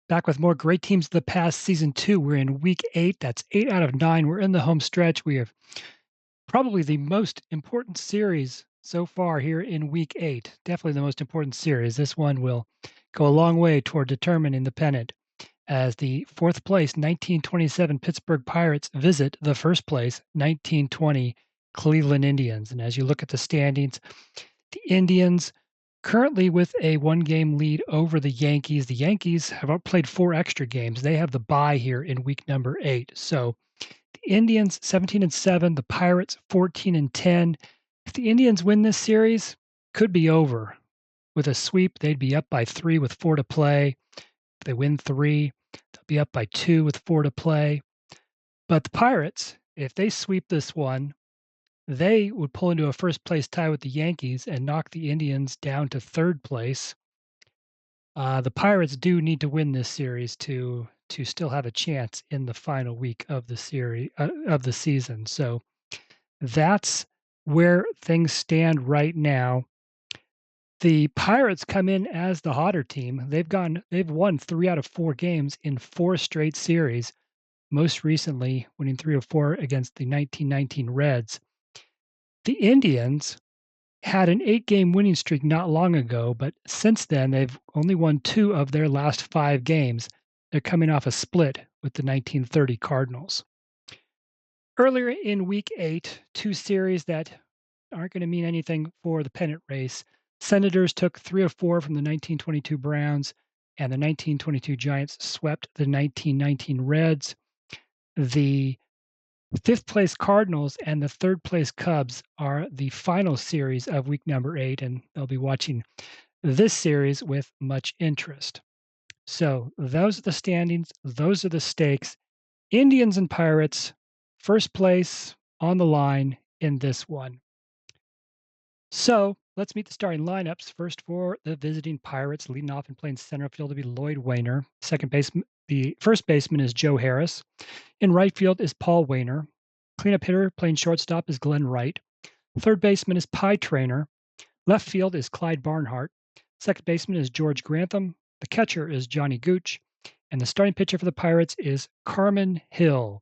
Back with more great teams of the past season 2. We're in week 8. That's 8 out of 9. We're in the home stretch. We have probably the most important series so far here in week 8. Definitely the most important series. This one will go a long way toward determining the pennant as the fourth place 1927 Pittsburgh Pirates visit the first place 1920 Cleveland Indians. And as you look at the standings, the Indians currently with a one-game lead over the Yankees. The Yankees have played 4 extra games. They have the bye here in week number 8. So the Indians 17-7, the Pirates 14-10. If the Indians win this series, could be over. With a sweep, they'd be up by 3 with 4 to play. If they win 3, they'll be up by 2 with 4 to play. But the Pirates, if they sweep this one, they would pull into a first place tie with the Yankees and knock the Indians down to third place. The Pirates do need to win this series to still have a chance in the final week of the series of the season. So that's where things stand right now. The Pirates come in as the hotter team. They've won 3 out of 4 games in 4 straight series, most recently winning 3 of 4 against the 1919 Reds. The Indians had an 8-game winning streak not long ago, but since then, they've only won 2 of their last 5 games. They're coming off a split with the 1930 Cardinals. Earlier in week 8, 2 series that aren't going to mean anything for the pennant race. Senators took 3 of 4 from the 1922 Browns, and the 1922 Giants swept the 1919 Reds. The 5th place Cardinals and the 3rd place Cubs are the final series of week number 8, and they'll be watching this series with much interest. So those are the standings. Those are the stakes. Indians and Pirates, first place on the line in this one. So let's meet the starting lineups. First for the visiting Pirates, leading off and playing center field to be Lloyd Wainer. The first baseman is Joe Harris. In right field is Paul Wainer. Cleanup hitter playing shortstop is Glenn Wright. Third baseman is Pie Trainer. Left field is Clyde Barnhart. Second baseman is George Grantham. The catcher is Johnny Gooch. And the starting pitcher for the Pirates is Carmen Hill.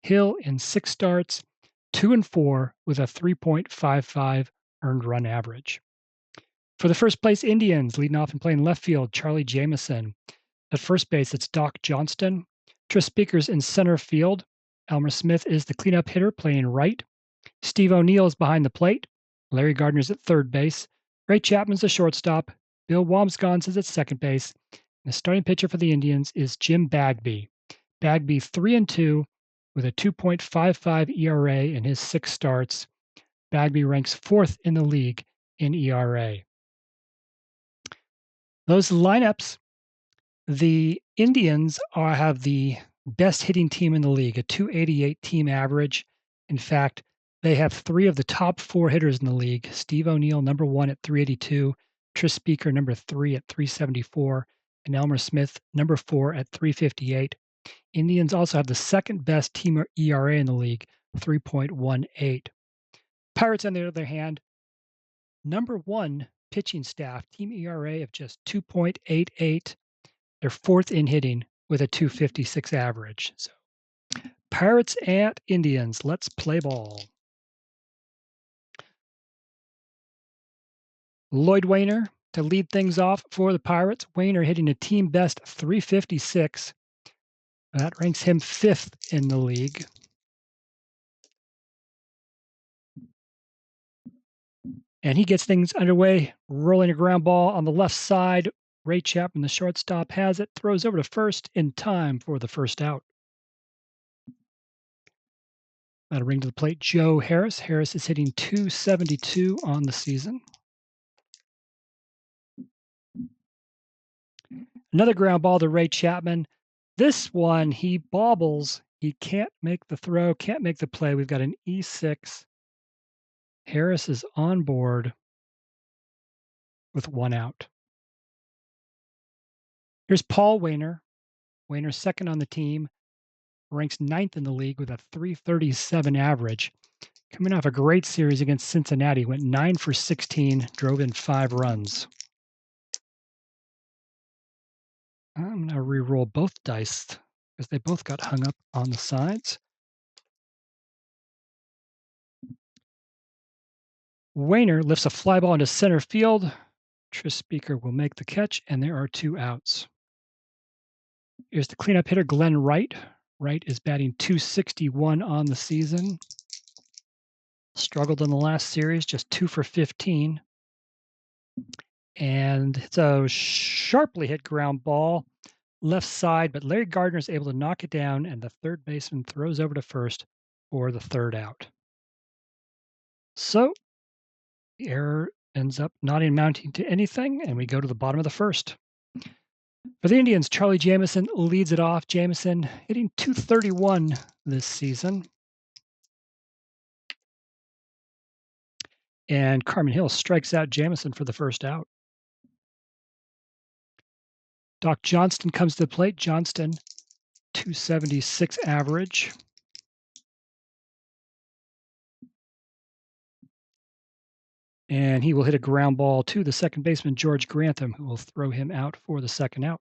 Hill in 6 starts, 2-4 with a 3.55 earned run average. For the first place Indians, leading off and playing left field, Charlie Jameson. At first base, it's Doc Johnston. Tris Speaker's in center field. Elmer Smith is the cleanup hitter playing right. Steve O'Neill is behind the plate. Larry Gardner's at third base. Ray Chapman's the shortstop. Bill Wamsgons is at second base. And the starting pitcher for the Indians is Jim Bagby. Bagby 3-2 with a 2.55 ERA in his 6 starts. Bagby ranks 4th in the league in ERA. Those lineups, the Indians have the best hitting team in the league, a 288 team average. In fact, they have 3 of the top 4 hitters in the league. Steve O'Neill, number 1 at 382, Tris Speaker, number 3 at 374, and Elmer Smith, number 4 at 358. Indians also have the second best team ERA in the league, 3.18. Pirates, on the other hand, number 1 pitching staff, team ERA of just 2.88. They're 4th in hitting with a 256 average. So, Pirates and Indians, let's play ball. Lloyd Wainer to lead things off for the Pirates. Wainer hitting a team best 356. That ranks him 5th in the league. And he gets things underway, rolling a ground ball on the left side. Ray Chapman, the shortstop, has it, throws over to first in time for the first out. That'll bring to the plate Joe Harris. Harris is hitting 272 on the season. Another ground ball to Ray Chapman. This one, he bobbles. He can't make the throw, can't make the play. We've got an E6. Harris is on board with 1 out. Here's Paul Wainer. Wainer's second on the team, ranks 9th in the league with a 337 average. Coming off a great series against Cincinnati, went 9 for 16, drove in 5 runs. I'm gonna re-roll both dice because they both got hung up on the sides. Wayner lifts a fly ball into center field. Tris Speaker will make the catch, and there are 2 outs. Here's the cleanup hitter, Glenn Wright. Wright is batting .261 on the season. Struggled in the last series, just 2 for 15. And it's a sharply hit ground ball, left side, but Larry Gardner is able to knock it down, and the third baseman throws over to first for the 3rd out. So the error ends up not amounting to anything, and we go to the bottom of the 1st. For the Indians, Charlie Jamison leads it off. Jamison hitting .231 this season. And Carmen Hill strikes out Jamison for the 1st out. Doc Johnston comes to the plate. Johnston, .276 average. And he will hit a ground ball to the second baseman, George Grantham, who will throw him out for the 2nd out.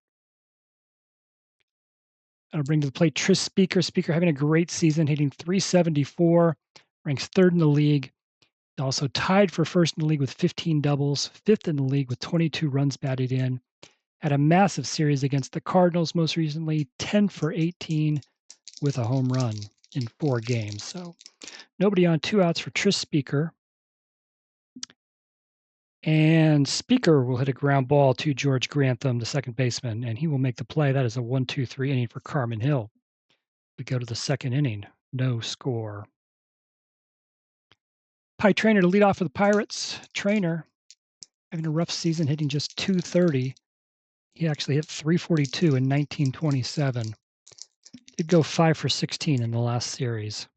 That'll bring to the plate Tris Speaker. Speaker having a great season, hitting .374, ranks 3rd in the league. Also tied for 1st in the league with 15 doubles, 5th in the league with 22 runs batted in. Had a massive series against the Cardinals most recently, 10 for 18 with a home run in 4 games. So nobody on, 2 outs for Tris Speaker. And Speaker will hit a ground ball to George Grantham, the second baseman, and he will make the play. That is a 1-2-3 inning for Carmen Hill. We go to the 2nd inning, no score. Pie Trainer to lead off for the Pirates. Trainer having a rough season, hitting just .230. He actually hit .342 in 1927. Did go 5 for 16 in the last series.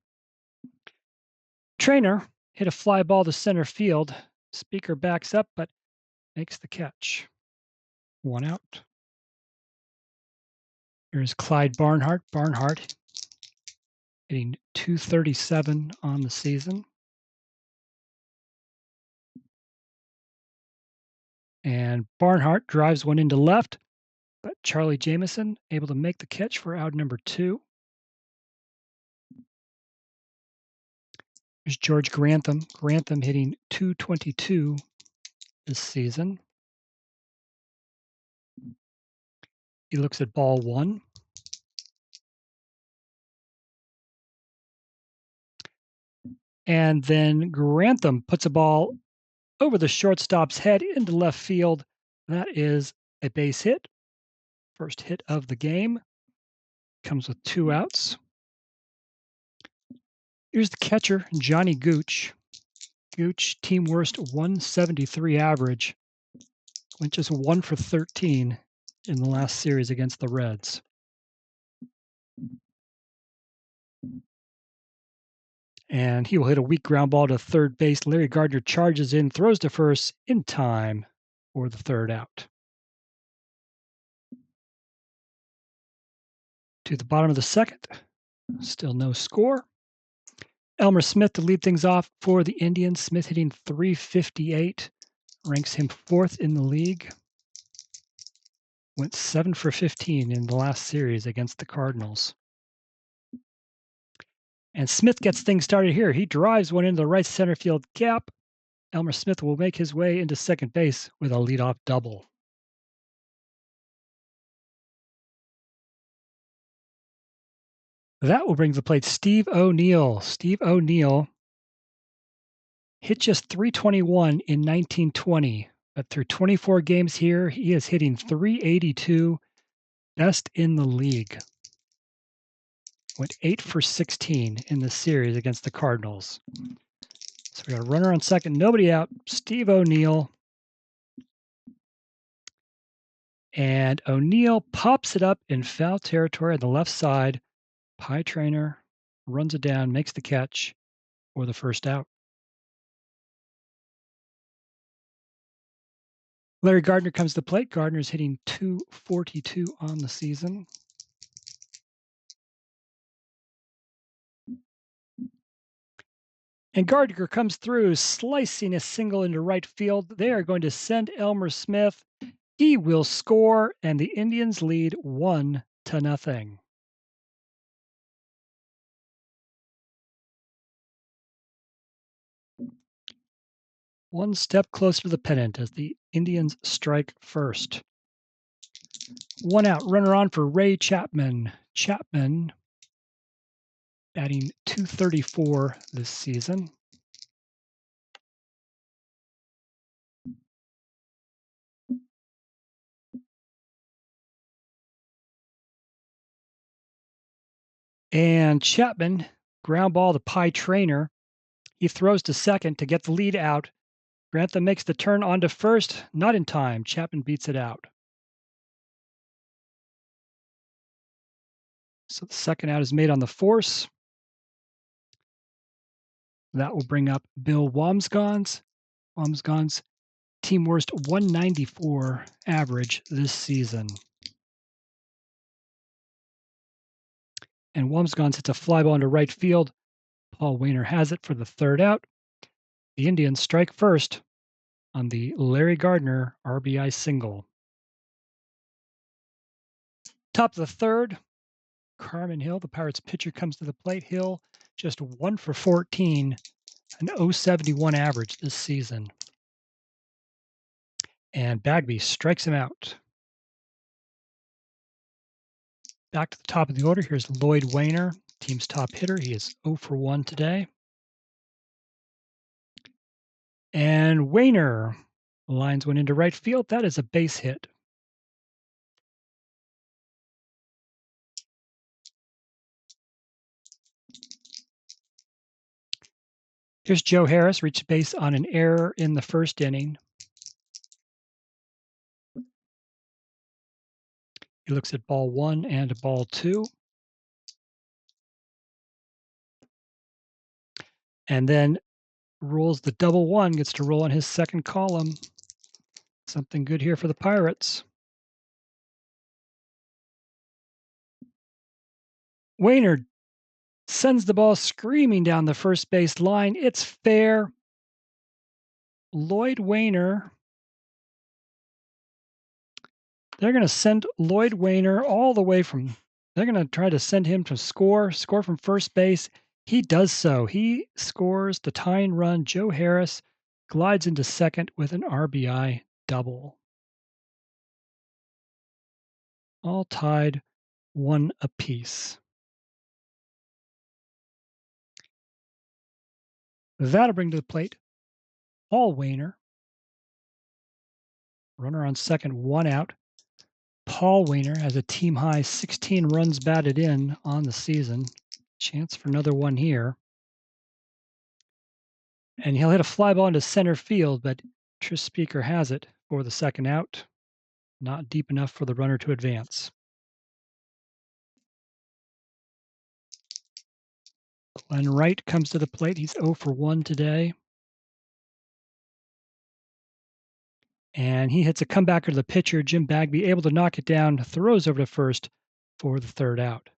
Trainer hit a fly ball to center field. Speaker backs up, but makes the catch. 1 out. Here's Clyde Barnhart. Barnhart hitting .237 on the season. And Barnhart drives one into left, but Charlie Jamison able to make the catch for out number 2. There's George Grantham. Grantham hitting .222 this season. He looks at ball 1. And then Grantham puts a ball over the shortstop's head into left field. That is a base hit. First hit of the game. Comes with 2 outs. Here's the catcher, Johnny Gooch. Gooch, team worst 173 average. Went just 1 for 13 in the last series against the Reds. And he will hit a weak ground ball to third base. Larry Gardner charges in, throws to first in time for the 3rd out. To the bottom of the 2nd, still no score. Elmer Smith to lead things off for the Indians. Smith hitting .358, ranks him 4th in the league. Went 7 for 15 in the last series against the Cardinals. And Smith gets things started here. He drives one into the right center field gap. Elmer Smith will make his way into second base with a leadoff double. That will bring to the plate Steve O'Neill. Steve O'Neill hit just .321 in 1920, but through 24 games here, he is hitting .382, best in the league. Went 8 for 16 in the series against the Cardinals. So we got a runner on second, nobody out. Steve O'Neill. And O'Neill pops it up in foul territory on the left side. Pie Trainer runs it down, makes the catch for the 1st out. Larry Gardner comes to the plate. Gardner's hitting .242 on the season. And Gardner comes through, slicing a single into right field. They are going to send Elmer Smith He will score, and the Indians lead 1-0. One step closer to the pennant as the Indians strike first. One out, runner on for Ray Chapman. Chapman batting .234 this season. And Chapman, ground ball to Pie Trainer. He throws to second to get the lead out. Grantham makes the turn onto first, not in time. Chapman beats it out. So the second out is made on the force. That will bring up Bill Wamsgons. Wamsgons team worst 194 average this season. And Wamsgons hits a fly ball into right field. Paul Wainer has it for the third out. The Indians strike first on the Larry Gardner RBI single. Top of the third, Carmen Hill, the Pirates pitcher, comes to the plate. Hill just 1 for 14, an .071 average this season. And Bagby strikes him out. Back to the top of the order, here's Lloyd Wainer, team's top hitter. He is 0 for 1 today. And Wainer lines one into right field. That is a base hit. Here's Joe Harris, reached base on an error in the first inning. He looks at ball one and ball two. And then rolls the double one, gets to roll on his second column. Something good here for the Pirates. Wainer sends the ball screaming down the first base line. It's fair. Lloyd Wainer. They're going to send Lloyd Wainer all the way from. They're going to try to send him to score from first base. He does so. He scores the tying run. Joe Harris glides into second with an RBI double. All tied, one apiece. That'll bring to the plate Paul Wainer. Runner on second, one out. Paul Wainer has a team high 16 runs batted in on the season. Chance for another one here. And he'll hit a fly ball into center field, but Tris Speaker has it for the second out. Not deep enough for the runner to advance. Glenn Wright comes to the plate. He's 0 for 1 today. And he hits a comebacker to the pitcher, Jim Bagby, able to knock it down, throws over to first for the third out.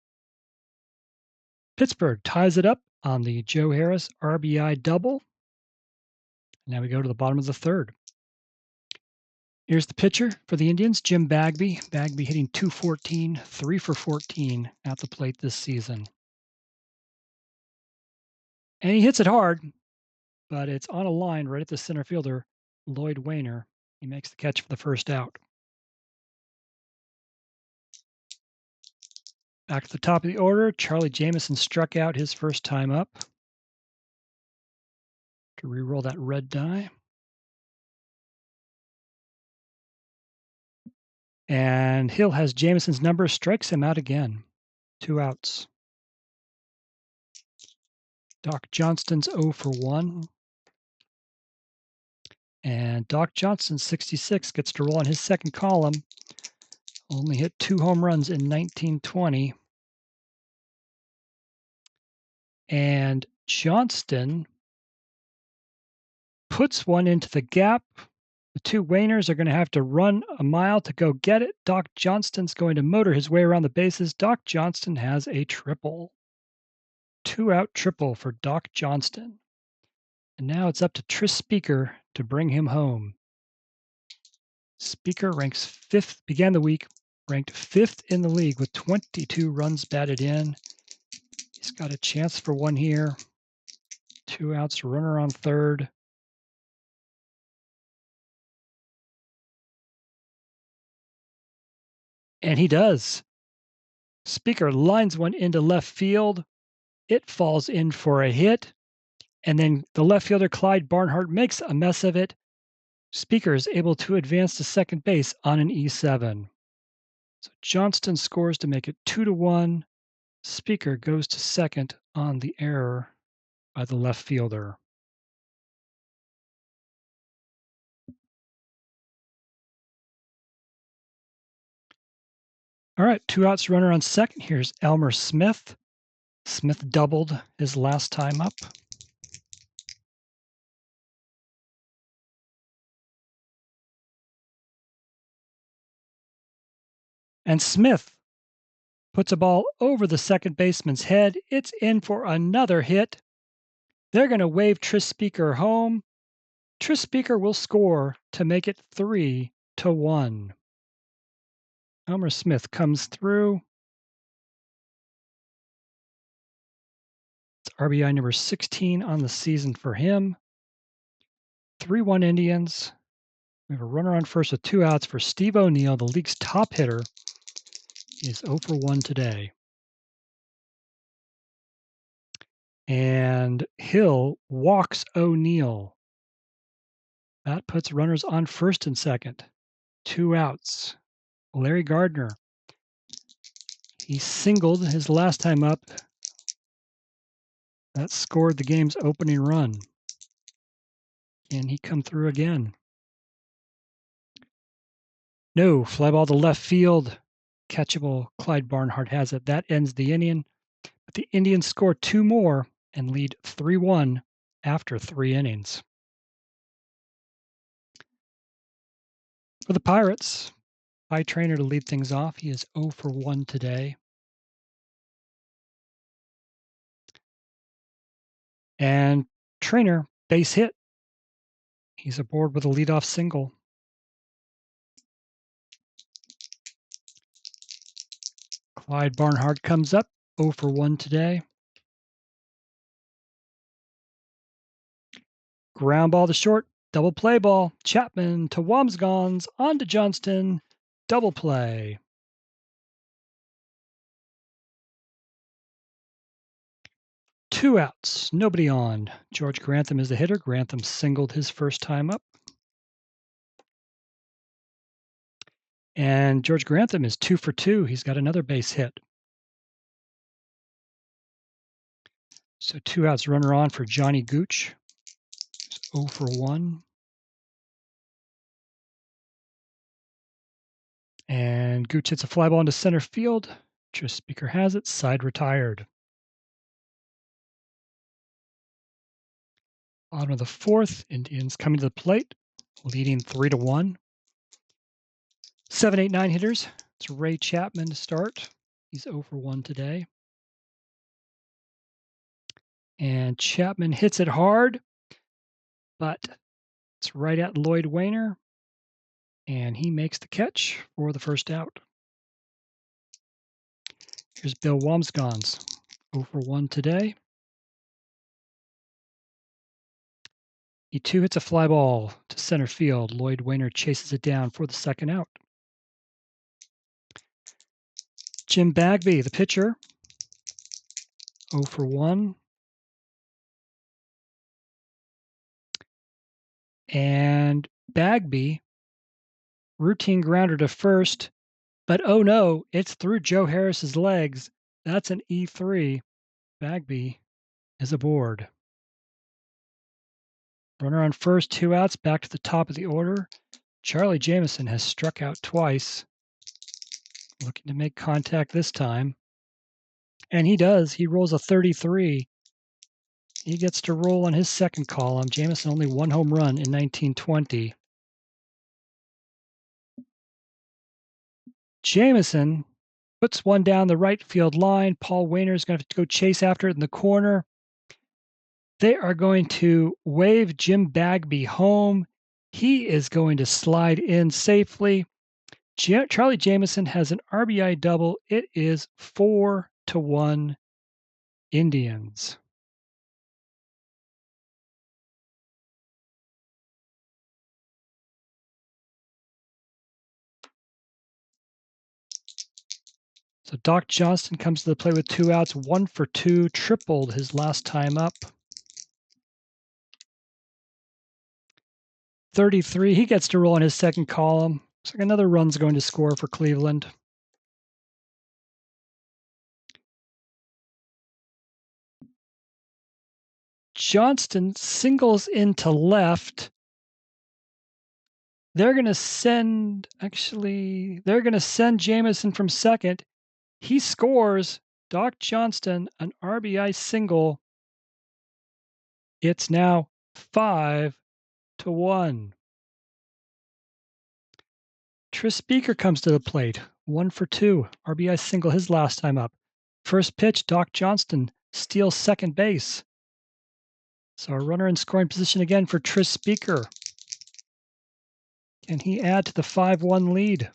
Pittsburgh ties it up on the Joe Harris RBI double. Now we go to the bottom of the third. Here's the pitcher for the Indians, Jim Bagby. Bagby hitting .214, 3 for 14 at the plate this season. And he hits it hard, but it's on a line right at the center fielder, Lloyd Wainer. He makes the catch for the first out. Back to the top of the order, Charlie Jamison struck out his first time up. To re-roll that red die. And Hill has Jamison's number, strikes him out again. 2 outs. Doc Johnston's 0 for 1. And Doc Johnston, 66, gets to roll on his second column. Only hit 2 home runs in 1920. And Johnston puts one into the gap. The 2 Wainers are going to have to run a mile to go get it. Doc Johnston's going to motor his way around the bases. Doc Johnston has a triple. 2-out triple for Doc Johnston. And now it's up to Tris Speaker to bring him home. Speaker ranks 5th, began the week ranked 5th in the league with 22 runs batted in. He's got a chance for one here. 2 outs, runner on third. And he does. Speaker lines one into left field. It falls in for a hit. And then the left fielder, Clyde Barnhart, makes a mess of it. Speaker is able to advance to second base on an E7. So Johnston scores to make it 2-1. Speaker goes to second on the error by the left fielder. All right, 2 outs, runner on second. Here's Elmer Smith. Smith doubled his last time up. And Smith puts a ball over the second baseman's head. It's in for another hit. They're going to wave Tris Speaker home. Tris Speaker will score to make it 3-1. Elmer Smith comes through. It's RBI number 16 on the season for him. 3-1 Indians. We have a runner on first with 2 outs for Steve O'Neill, the league's top hitter. He is 0 for 1 today. And Hill walks O'Neill. That puts runners on first and second. 2 outs. Larry Gardner. He singled his last time up. That scored the game's opening run. Can he come through again? No, fly ball to left field. Catchable. Clyde Barnhart has it. That ends the inning. But the Indians score 2 more and lead 3-1 after 3 innings. For the Pirates, High Trainer to lead things off. He is 0 for 1 today. And Trainer, base hit. He's aboard with a leadoff single. Clyde Barnhart comes up, 0 for 1 today. Ground ball to short, double play ball. Chapman to Wamsgons, on to Johnston, double play. Two outs, nobody on. George Grantham is the hitter. Grantham singled his first time up. And George Grantham is 2 for 2. He's got another base hit. So 2 outs, runner on for Johnny Gooch. He's 0 for 1. And Gooch hits a fly ball into center field. Tris Speaker has it, side retired. Bottom of the fourth, Indians coming to the plate, leading 3-1. 7, 8, 9 hitters. It's Ray Chapman to start. He's 0 for 1 today. And Chapman hits it hard, but it's right at Lloyd Wainer. And he makes the catch for the first out. Here's Bill Wamsgons, 0 for 1 today. He too hits a fly ball to center field. Lloyd Wainer chases it down for the second out. Jim Bagby, the pitcher, 0 for 1. And Bagby, routine grounder to first, but oh no, it's through Joe Harris's legs. That's an E3. Bagby is aboard. Runner on first, 2 outs, back to the top of the order. Charlie Jamison has struck out twice. Looking to make contact this time. And he does. He rolls a 33. He gets to roll on his second column. Jamison only 1 home run in 1920. Jamison puts one down the right field line. Paul Wainer is going to have to go chase after it in the corner. They are going to wave Jim Bagby home. He is going to slide in safely. Charlie Jameson has an RBI double. It is 4-1 Indians. So Doc Johnston comes to the plate with 2 outs, 1 for 2, tripled his last time up. 33, he gets to roll in his second column. Looks like another run's going to score for Cleveland. Johnston singles into left. They're going to send Jameson from second. He scores. Doc Johnston, an RBI single. It's now 5-1. Tris Speaker comes to the plate. 1 for 2. RBI single his last time up. First pitch, Doc Johnston steals second base. So a runner in scoring position again for Tris Speaker. Can he add to the 5-1 lead?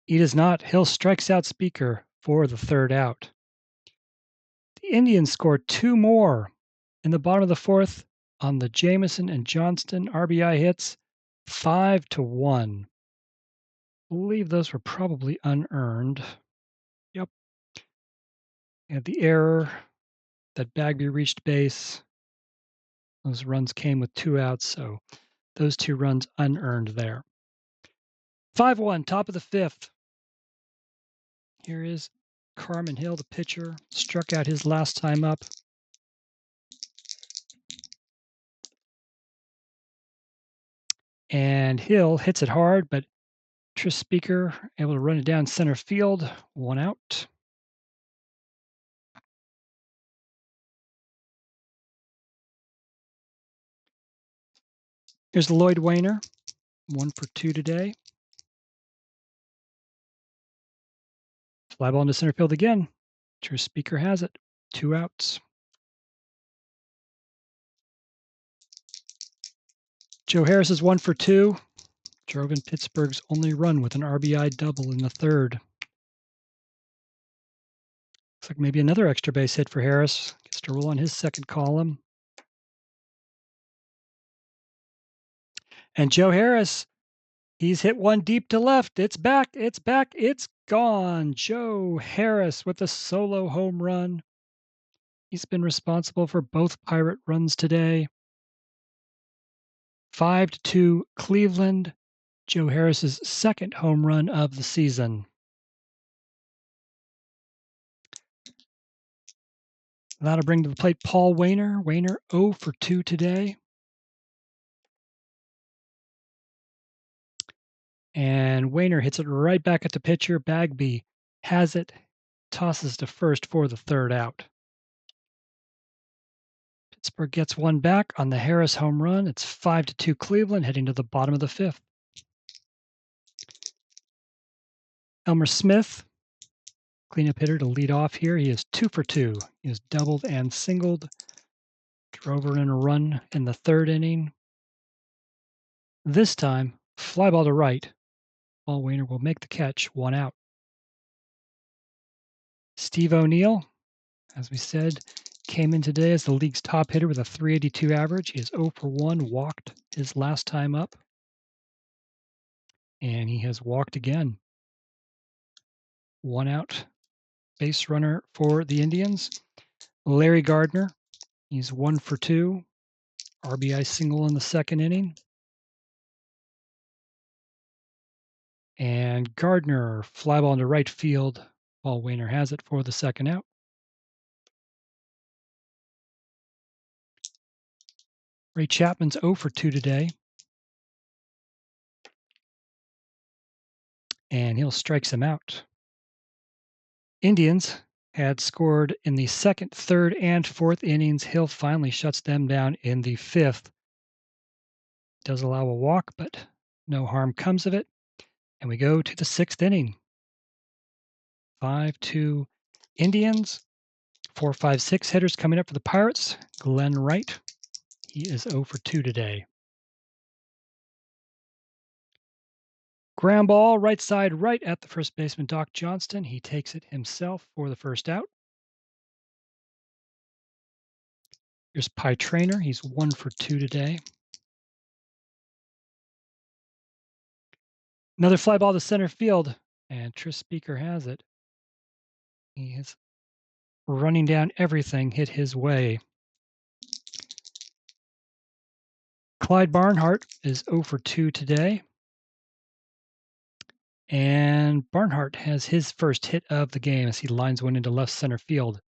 He does not. Hill strikes out Speaker for the third out. The Indians scored 2 more in the bottom of the fourth on the Jameson and Johnston RBI hits, 5-1. I believe those were probably unearned. Yep. And the error that Bagby reached base. Those runs came with 2 outs, so those 2 runs unearned there. 5-1, top of the fifth. Here is Carmen Hill, the pitcher, struck out his last time up. And Hill hits it hard, but Tris Speaker able to run it down center field, 1 out. Here's Lloyd Wainer, 1 for 2 today. Fly ball into center field again. Tris Speaker has it, 2 outs. Joe Harris is 1 for 2. Drove in Pittsburgh's only run with an RBI double in the third. Looks like maybe another extra base hit for Harris. Gets to roll on his second column. And Joe Harris, he's hit one deep to left. It's back. It's back. It's gone. Joe Harris with a solo home run. He's been responsible for both Pirate runs today. 5-2 Cleveland. Joe Harris's second home run of the season. That'll bring to the plate Paul Wainer. Wainer 0 for 2 today. And Wainer hits it right back at the pitcher. Bagby has it, tosses to first for the third out. Pittsburgh gets one back on the Harris home run. It's 5-2 Cleveland, heading to the bottom of the fifth. Elmer Smith, cleanup hitter to lead off here. He is 2 for 2. He has doubled and singled. Drove in a run in the third inning. This time, fly ball to right. Paul Wainer will make the catch, 1 out. Steve O'Neill, as we said, came in today as the league's top hitter with a .382 average. He is 0 for 1, walked his last time up. And he has walked again. 1 out base runner for the Indians. Larry Gardner, he's 1 for 2. RBI single in the second inning. And Gardner, fly ball into right field. Paul Wainer has it for the second out. Ray Chapman's 0 for 2 today. And Hill strikes him out. Indians had scored in the second, third, and fourth innings. Hill finally shuts them down in the fifth. Does allow a walk, but no harm comes of it. And we go to the sixth inning. 5-2 Indians. 4, 5, 6 hitters coming up for the Pirates. Glenn Wright, he is 0 for 2 today. Ground ball, right side, right at the first baseman, Doc Johnston. He takes it himself for the first out. Here's Pie Trainer. He's 1 for 2 today. Another fly ball to center field, and Tris Speaker has it. He is running down everything hit his way. Clyde Barnhart is 0 for 2 today. And Barnhart has his first hit of the game as he lines one into left center field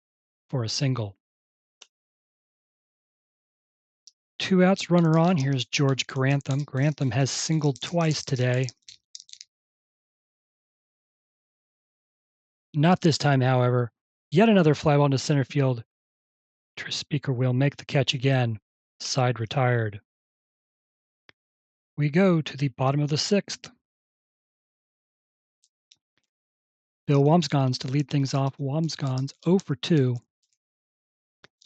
for a single. 2 outs, runner on. Here's George Grantham. Grantham has singled twice today. Not this time, however. Yet another fly ball into center field. Tris Speaker will make the catch again. Side retired. We go to the bottom of the 6th. Bill Wamsgans to lead things off. Wamsgans 0 for 2.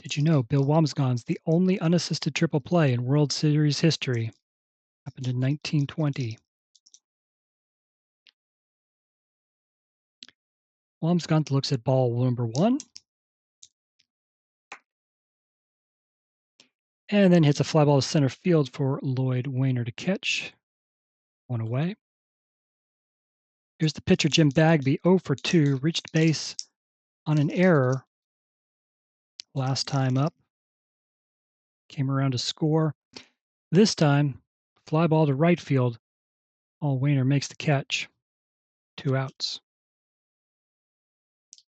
Did you know Bill Wamsgans, the only unassisted triple play in World Series history, happened in 1920. Wamsgans looks at ball number 1 and then hits a fly ball to center field for Lloyd Wainer to catch. 1 away. Here's the pitcher, Jim Bagby, 0 for 2, reached base on an error last time up. Came around to score. This time, fly ball to right field. Wainer makes the catch. 2 outs.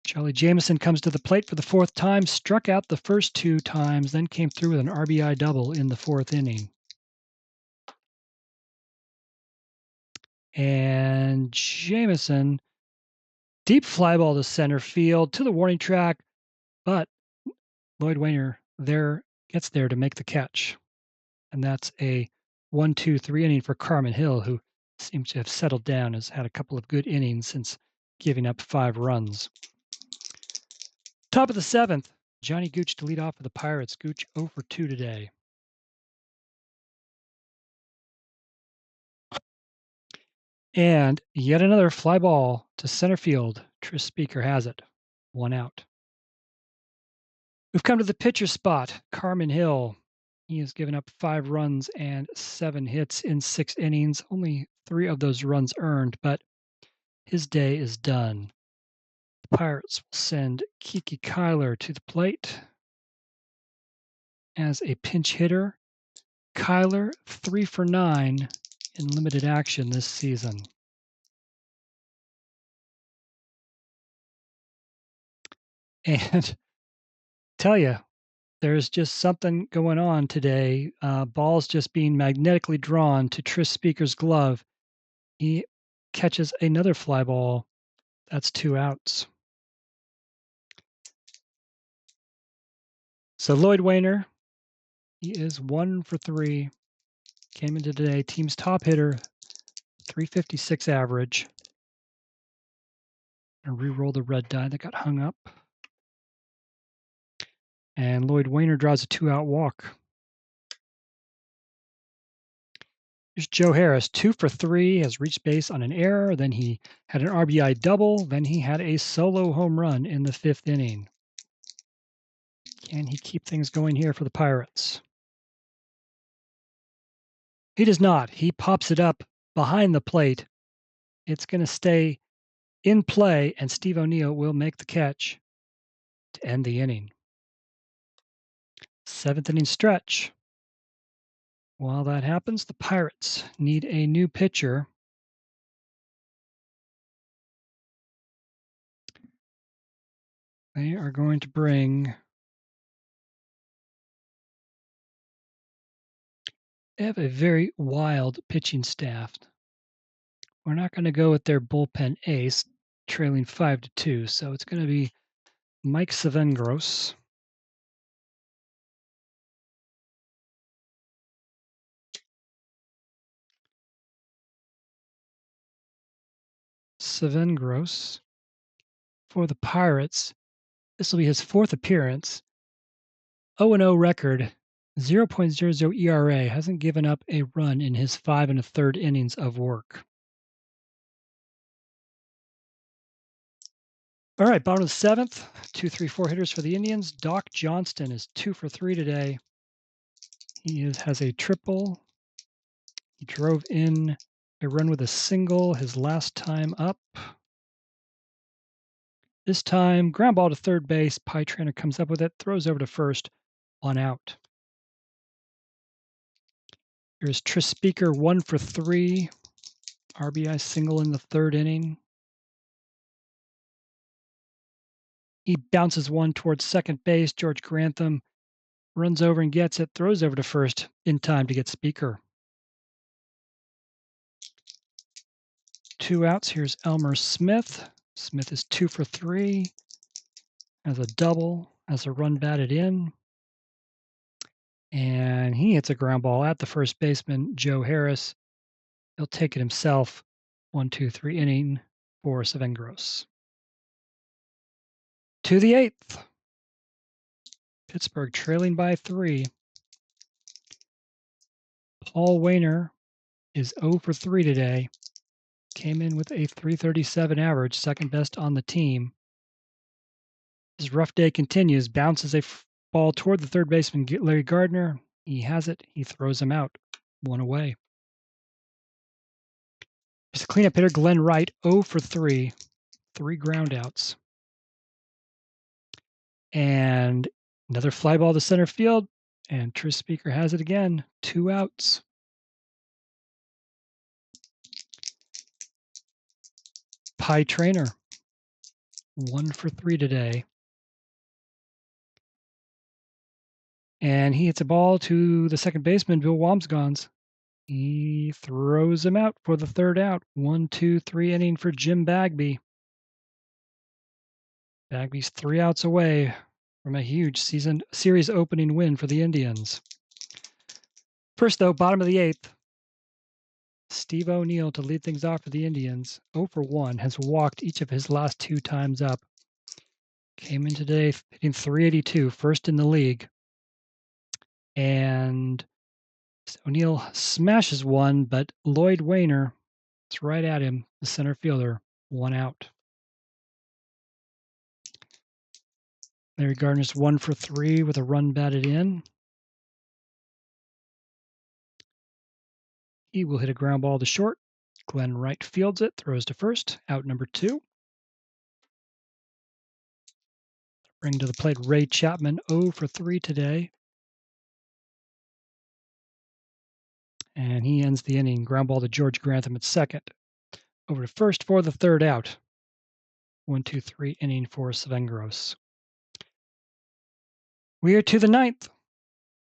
Charlie Jameson comes to the plate for the 4th time, struck out the first 2 times, then came through with an RBI double in the 4th inning. And Jameson, deep fly ball to center field to the warning track, but Lloyd Wainer gets there to make the catch. And that's a 1-2-3 inning for Carmen Hill, who seems to have settled down, has had a couple of good innings since giving up 5 runs. Top of the 7th, Johnny Gooch to lead off for the Pirates. Gooch 0 for 2 today. And yet another fly ball to center field. Tris Speaker has it. 1 out. We've come to the pitcher spot. Carmen Hill. He has given up 5 runs and 7 hits in 6 innings. Only 3 of those runs earned, but his day is done. The Pirates will send Kiki Kyler to the plate as a pinch hitter. Kyler 3 for 9 in limited action this season. And tell you, there's just something going on today. Ball's just being magnetically drawn to Tris Speaker's glove. He catches another fly ball. That's 2 outs. So Lloyd Wainer, he is 1 for 3. Came into today, team's top hitter, 356 average. And re-roll the red die that got hung up. And Lloyd Wainer draws a 2-out walk. Here's Joe Harris, 2 for 3, has reached base on an error. Then he had an RBI double. Then he had a solo home run in the 5th inning. Can he keep things going here for the Pirates? He does not. He pops it up behind the plate. It's going to stay in play, and Steve O'Neill will make the catch to end the inning. 7th inning stretch. While that happens, the Pirates need a new pitcher. They are going to bring... They have a very wild pitching staff. We're not going to go with their bullpen ace, trailing 5-2, so it's going to be Mike Savengros. Savengros for the Pirates. This will be his 4th appearance. 0-0 record, 0.00 ERA, hasn't given up a run in his 5 1/3 innings of work. All right, bottom of the 7th, 2, 3, 4 hitters for the Indians. Doc Johnston is 2 for 3 today. He has a triple. He drove in a run with a single his last time up. This time, ground ball to third base. Pie Trainer comes up with it, throws over to first, 1 out. Here's Tris Speaker, 1 for 3. RBI single in the 3rd inning. He bounces one towards second base. George Grantham runs over and gets it, throws over to first in time to get Speaker. 2 outs. Here's Elmer Smith. Smith is 2 for 3. Has a double, has a run batted in. And he hits a ground ball at the first baseman, Joe Harris. He'll take it himself. 1, 2, 3 inning for Savengros. To the 8th. Pittsburgh trailing by 3. Paul Wainer is 0 for 3 today. Came in with a .337 average, second best on the team. His rough day continues. Bounces a ball toward the third baseman, Larry Gardner. He has it. He throws him out. 1 away. Here's a cleanup hitter, Glenn Wright, 0 for 3. 3 groundouts. And another fly ball to center field. And Tris Speaker has it again. 2 outs. Pie Trainer, 1 for 3 today. And he hits a ball to the second baseman, Bill Wamsgons. He throws him out for the 3rd out. 1, 2, 3 inning for Jim Bagby. Bagby's 3 outs away from a huge series opening win for the Indians. First, though, bottom of the 8th. Steve O'Neill to lead things off for the Indians. 0 for 1, has walked each of his last 2 times up. Came in today hitting .382, first in the league. And O'Neill smashes one, but Lloyd Wainer is right at him, the center fielder, 1 out. Larry Gardner's 1 for 3 with a run batted in. He will hit a ground ball to short. Glenn Wright fields it, throws to first, out number 2. Bring to the plate Ray Chapman, 0 for 3 today. And he ends the inning. Ground ball to George Grantham at second. Over to first for the 3rd out. 1, 2, 3 inning for Savengros. We are to the 9th.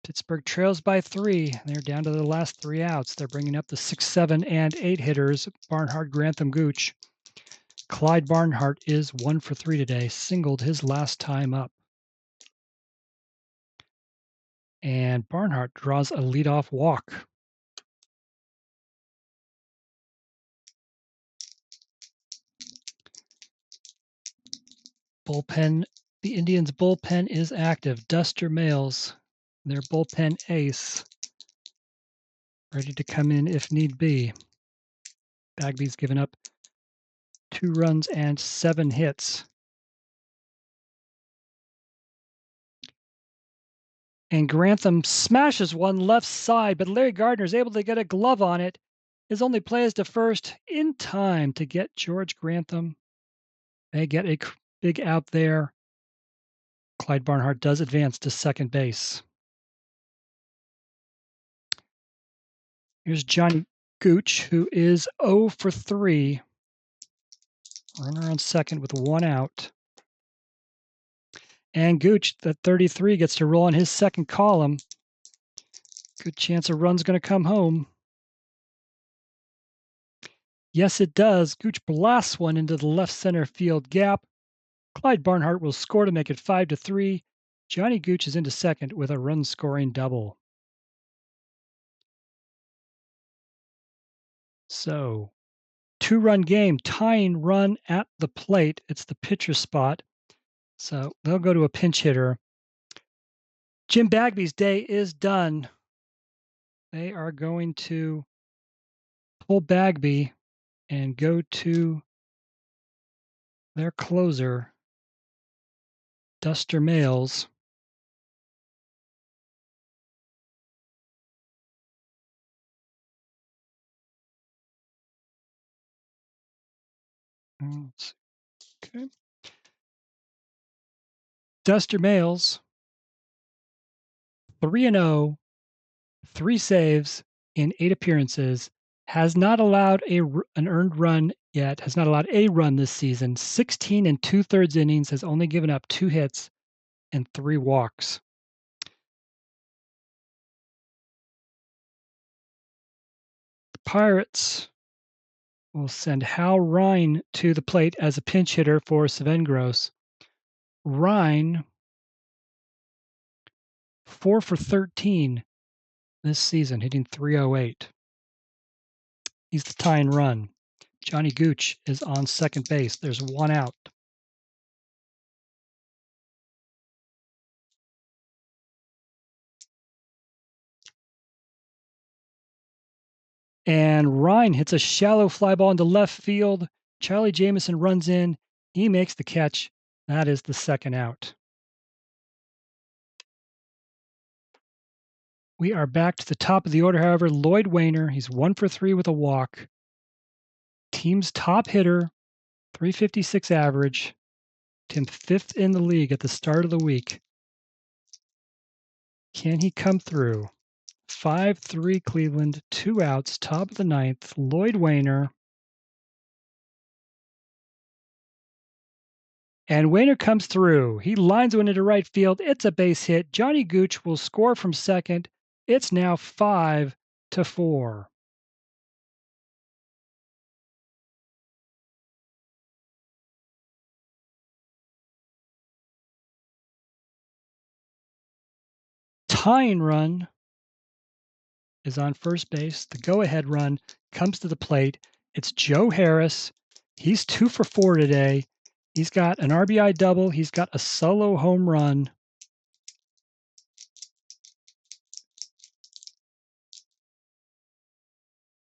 Pittsburgh trails by 3. They're down to the last 3 outs. They're bringing up the 6, 7, and 8 hitters, Barnhart, Grantham, Gooch. Clyde Barnhart is 1 for 3 today, singled his last time up. And Barnhart draws a leadoff walk. Bullpen, the Indians' bullpen is active. Duster Males, their bullpen ace, ready to come in if need be. Bagby's given up 2 runs and 7 hits. And Grantham smashes one left side, but Larry Gardner is able to get a glove on it. His only play is to first in time to get George Grantham. They get a big out there. Clyde Barnhart does advance to second base. Here's Johnny Gooch, who is 0 for 3. Runner on second with 1 out. And Gooch, the 33, gets to roll on his second column. Good chance a run's going to come home. Yes, it does. Gooch blasts one into the left center field gap. Clyde Barnhart will score to make it 5-3. Johnny Gooch is into second with a run-scoring double. So, 2-run game, tying run at the plate. It's the pitcher spot. So they'll go to a pinch hitter. Jim Bagby's day is done. They are going to pull Bagby and go to their closer, Duster Males. Okay. Duster Males, 3-0, 3 saves in 8 appearances, has not allowed an earned run yet, has not allowed a run this season. 16 and 2/3 innings, has only given up 2 hits and 3 walks. The Pirates will send Hal Ryan to the plate as a pinch hitter for Svengros. Ryan, 4 for 13 this season, hitting .308. He's the tying run. Johnny Gooch is on second base. There's 1 out. And Ryan hits a shallow fly ball into left field. Charlie Jameson runs in. He makes the catch. That is the 2nd out. We are back to the top of the order, however. Lloyd Wainer, he's 1 for 3 with a walk. Team's top hitter, .356 average. Tim 5th in the league at the start of the week. Can he come through? 5-3 Cleveland, 2 outs, top of the 9th. Lloyd Wainer. And Wainer comes through. He lines one into right field. It's a base hit. Johnny Gooch will score from second. It's now 5-4. Tying run is on first base. The go-ahead run comes to the plate. It's Joe Harris. He's 2 for 4 today. He's got an RBI double. He's got a solo home run.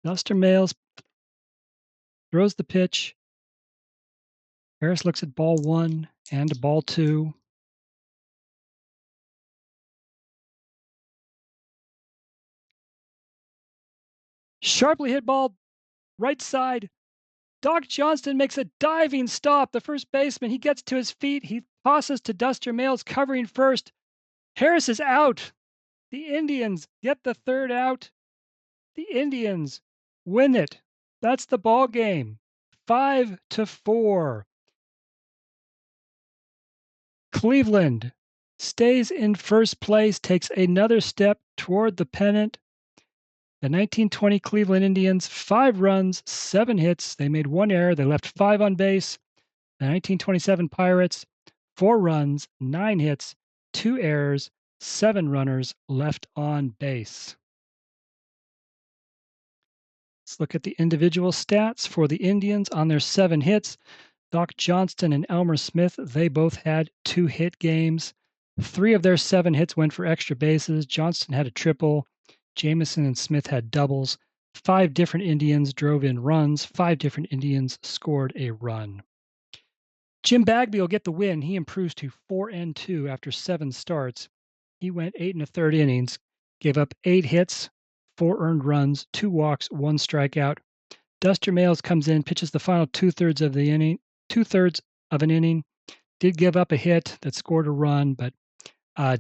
Duster Males throws the pitch. Harris looks at ball 1 and ball 2. Sharply hit ball, right side. Doc Johnston makes a diving stop. The first baseman, he gets to his feet. He tosses to Duster Males covering first. Harris is out. The Indians get the 3rd out. The Indians win it. That's the ball game. 5-4. Cleveland stays in first place, takes another step toward the pennant. The 1920 Cleveland Indians, 5 runs, 7 hits. They made 1 error. They left 5 on base. The 1927 Pirates, 4 runs, 9 hits, 2 errors, 7 runners left on base. Let's look at the individual stats for the Indians on their 7 hits. Doc Johnston and Elmer Smith, they both had 2-hit games. 3 of their 7 hits went for extra bases. Johnston had a triple. Jameson and Smith had doubles. 5 different Indians drove in runs. 5 different Indians scored a run. Jim Bagby will get the win. He improves to 4-2 after 7 starts. He went 8 1/3 innings, gave up 8 hits, 4 earned runs, 2 walks, 1 strikeout. Duster Males comes in, pitches the final 2/3 of the inning, 2/3 of an inning. Did give up a hit that scored a run, but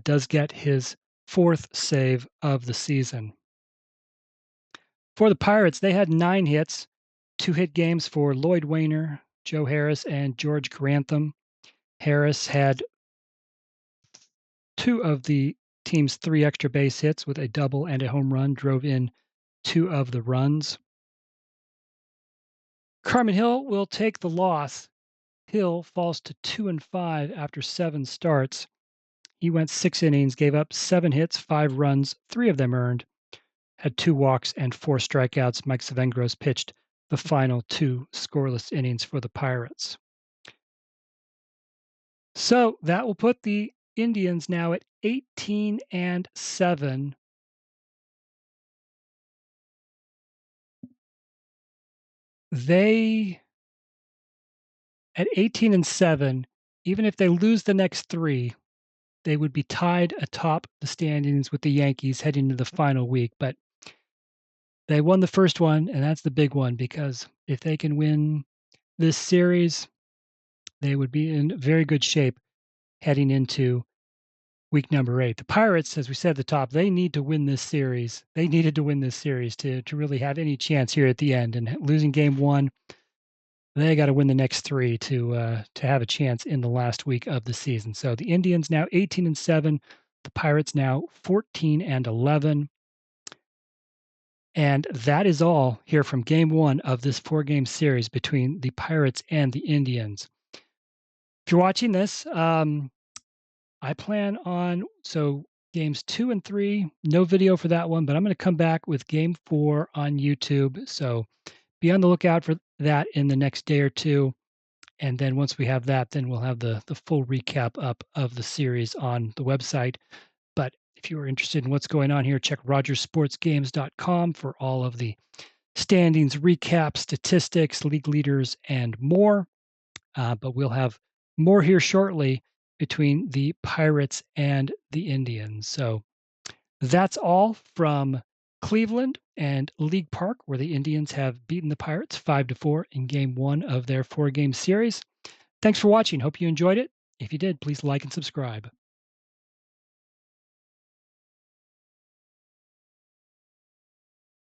does get his 4th save of the season. For the Pirates, they had 9 hits, 2-hit games for Lloyd Wainer, Joe Harris, and George Grantham. Harris had 2 of the team's 3 extra base hits with a double and a home run, drove in 2 of the runs. Carmen Hill will take the loss. Hill falls to 2-5 after 7 starts. He went 6 innings, gave up 7 hits, 5 runs, 3 of them earned, had 2 walks and 4 strikeouts. Mike Svengros pitched the final 2 scoreless innings for the Pirates. So that will put the Indians now at 18-7. They at 18-7, even if they lose the next 3, they would be tied atop the standings with the Yankees heading into the final week, but they won the first one, and that's the big one because if they can win this series, they would be in very good shape heading into week number 8. The Pirates, as we said at the top, they need to win this series. They needed to win this series to really have any chance here at the end, and losing game 1, they gotta win the next 3 to have a chance in the last week of the season. So the Indians now 18-7, the Pirates now 14-11. And that is all here from game 1 of this 4-game series between the Pirates and the Indians. If you're watching this, I plan on games 2 and 3, no video for that one, but I'm gonna come back with game 4 on YouTube. So be on the lookout for that in the next day or 2. And then once we have that, then we'll have the full recap up of the series on the website. But if you are interested in what's going on here, check rogersportsgames.com for all of the standings, recap, statistics, league leaders, and more. But we'll have more here shortly between the Pirates and the Indians. So that's all from Cleveland and League Park, where the Indians have beaten the Pirates 5-4 in game 1 of their 4-game series. Thanks for watching. Hope you enjoyed it. If you did, please like and subscribe.